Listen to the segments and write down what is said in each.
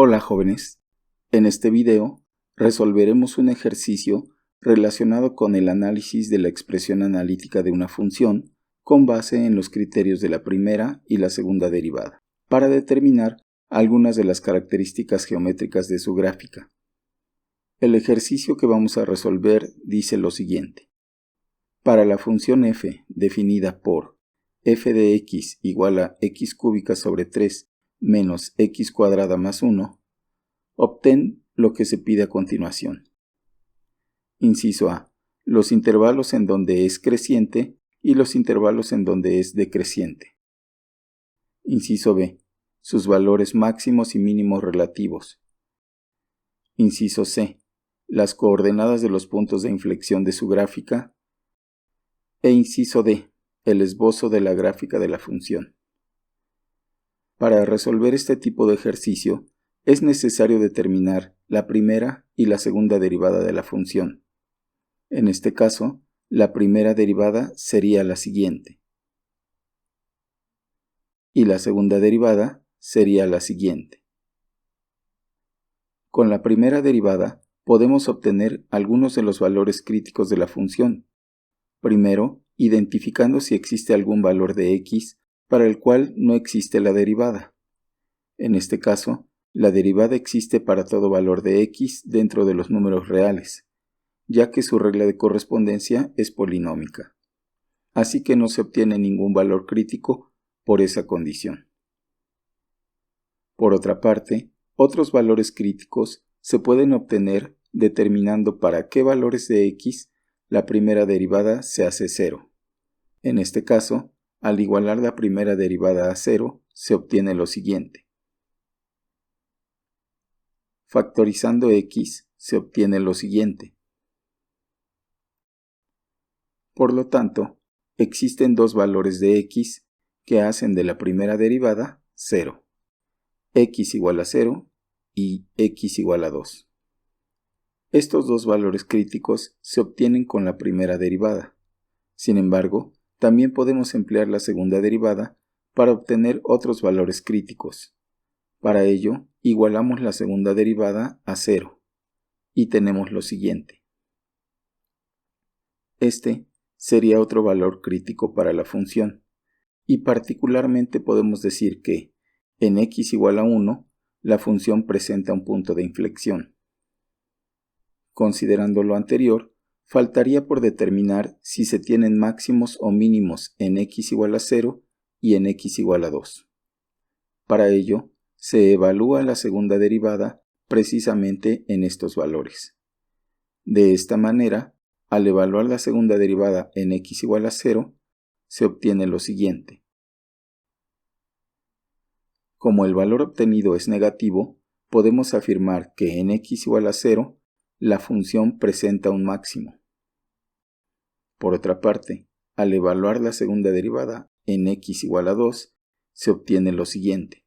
Hola jóvenes, en este video resolveremos un ejercicio relacionado con el análisis de la expresión analítica de una función con base en los criterios de la primera y la segunda derivada, para determinar algunas de las características geométricas de su gráfica. El ejercicio que vamos a resolver dice lo siguiente. Para la función f definida por f de x igual a x cúbica sobre 3 menos x cuadrada más 1, obtén lo que se pide a continuación. Inciso A. Los intervalos en donde es creciente y los intervalos en donde es decreciente. Inciso B. Sus valores máximos y mínimos relativos. Inciso C. Las coordenadas de los puntos de inflexión de su gráfica. E inciso D. El esbozo de la gráfica de la función. Para resolver este tipo de ejercicio, es necesario determinar la primera y la segunda derivada de la función. En este caso, la primera derivada sería la siguiente. Y la segunda derivada sería la siguiente. Con la primera derivada podemos obtener algunos de los valores críticos de la función. Primero, identificando si existe algún valor de x para el cual no existe la derivada. En este caso, la derivada existe para todo valor de x dentro de los números reales, ya que su regla de correspondencia es polinómica. Así que no se obtiene ningún valor crítico por esa condición. Por otra parte, otros valores críticos se pueden obtener determinando para qué valores de x la primera derivada se hace 0. En este caso, al igualar la primera derivada a 0, se obtiene lo siguiente. Factorizando x se obtiene lo siguiente. Por lo tanto, existen dos valores de x que hacen de la primera derivada 0. X igual a 0 y x igual a 2. Estos dos valores críticos se obtienen con la primera derivada. Sin embargo, también podemos emplear la segunda derivada para obtener otros valores críticos. Para ello, igualamos la segunda derivada a 0 y tenemos lo siguiente. Este sería otro valor crítico para la función, y particularmente podemos decir que en x igual a 1, la función presenta un punto de inflexión. Considerando lo anterior, faltaría por determinar si se tienen máximos o mínimos en x igual a 0 y en x igual a 2. Para ello, se evalúa la segunda derivada precisamente en estos valores. De esta manera, al evaluar la segunda derivada en x igual a 0, se obtiene lo siguiente. Como el valor obtenido es negativo, podemos afirmar que en x igual a 0, la función presenta un máximo. Por otra parte, al evaluar la segunda derivada en x igual a 2, se obtiene lo siguiente.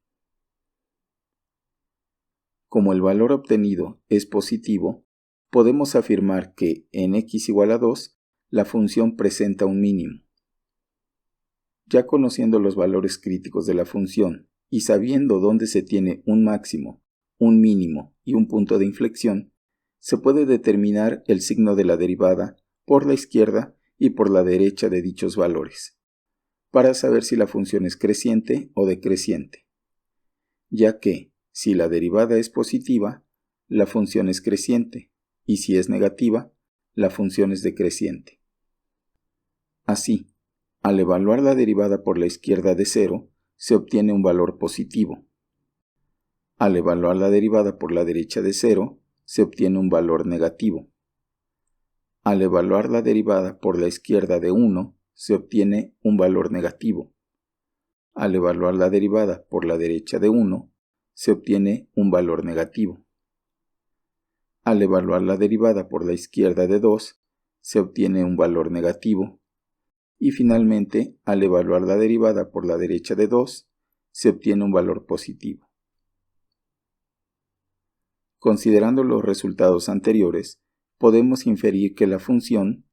Como el valor obtenido es positivo, podemos afirmar que en x igual a 2, la función presenta un mínimo. Ya conociendo los valores críticos de la función y sabiendo dónde se tiene un máximo, un mínimo y un punto de inflexión, se puede determinar el signo de la derivada por la izquierda y por la derecha de dichos valores, para saber si la función es creciente o decreciente, ya que, si la derivada es positiva, la función es creciente, y si es negativa, la función es decreciente. Así, al evaluar la derivada por la izquierda de 0, se obtiene un valor positivo. Al evaluar la derivada por la derecha de 0, se obtiene un valor negativo. Al evaluar la derivada por la izquierda de 1, se obtiene un valor negativo. Al evaluar la derivada por la derecha de 1, se obtiene un valor negativo. Al evaluar la derivada por la izquierda de 2, se obtiene un valor negativo. Y finalmente, al evaluar la derivada por la derecha de 2, se obtiene un valor positivo. Considerando los resultados anteriores, podemos inferir que la función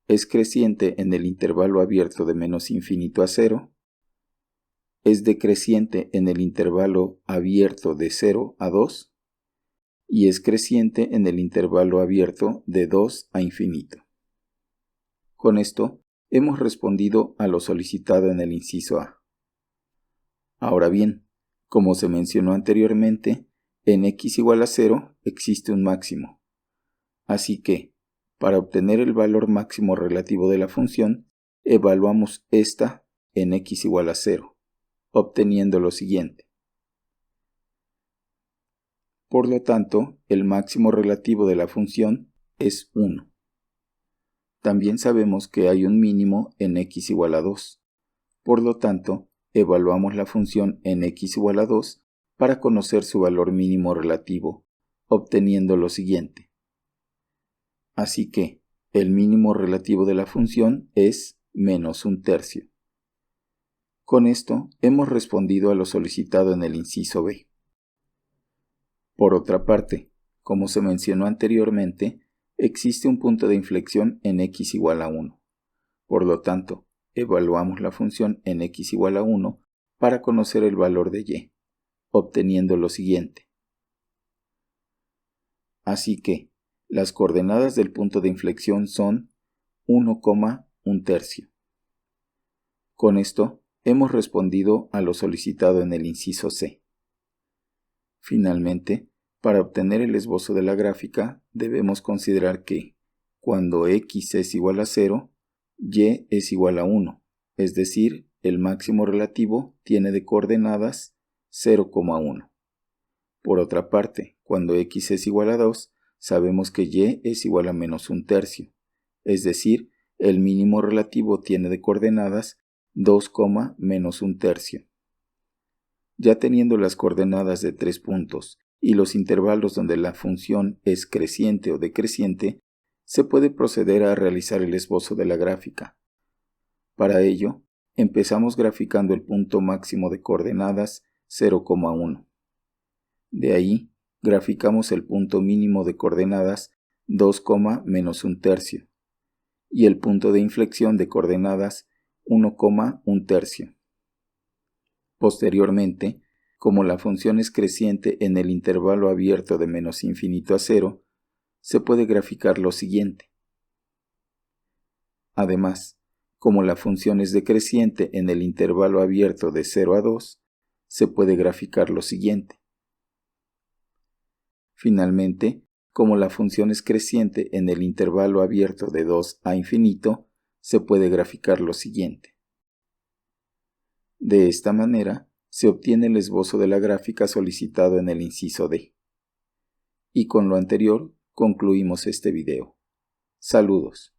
es creciente en el intervalo abierto de menos infinito a 0, es decreciente en el intervalo abierto de 0 a 2 y es creciente en el intervalo abierto de 2 a infinito. Con esto, hemos respondido a lo solicitado en el inciso A. Ahora bien, como se mencionó anteriormente, en x igual a 0 existe un máximo. Así que, para obtener el valor máximo relativo de la función, evaluamos esta en x igual a 0, obteniendo lo siguiente. Por lo tanto, el máximo relativo de la función es 1. También sabemos que hay un mínimo en x igual a 2. Por lo tanto, evaluamos la función en x igual a 2 para conocer su valor mínimo relativo, obteniendo lo siguiente. Así que, el mínimo relativo de la función es menos un tercio. Con esto, hemos respondido a lo solicitado en el inciso B. Por otra parte, como se mencionó anteriormente, existe un punto de inflexión en x igual a 1. Por lo tanto, evaluamos la función en x igual a 1 para conocer el valor de y, obteniendo lo siguiente. Así que, las coordenadas del punto de inflexión son 1,1 tercio. Con esto, hemos respondido a lo solicitado en el inciso C. Finalmente, para obtener el esbozo de la gráfica, debemos considerar que, cuando x es igual a 0, y es igual a 1, es decir, el máximo relativo tiene de coordenadas 0,1. Por otra parte, cuando x es igual a 2, sabemos que y es igual a menos un tercio, es decir, el mínimo relativo tiene de coordenadas 2, menos un tercio. Ya teniendo las coordenadas de 3 puntos y los intervalos donde la función es creciente o decreciente, se puede proceder a realizar el esbozo de la gráfica. Para ello, empezamos graficando el punto máximo de coordenadas 0,1. De ahí, graficamos el punto mínimo de coordenadas 2, menos un tercio y el punto de inflexión de coordenadas 1,1 tercio. Posteriormente, como la función es creciente en el intervalo abierto de menos infinito a 0, se puede graficar lo siguiente. Además, como la función es decreciente en el intervalo abierto de 0 a 2, se puede graficar lo siguiente. Finalmente, como la función es creciente en el intervalo abierto de 2 a infinito, se puede graficar lo siguiente. De esta manera, se obtiene el esbozo de la gráfica solicitado en el inciso D. Y con lo anterior, concluimos este video. Saludos.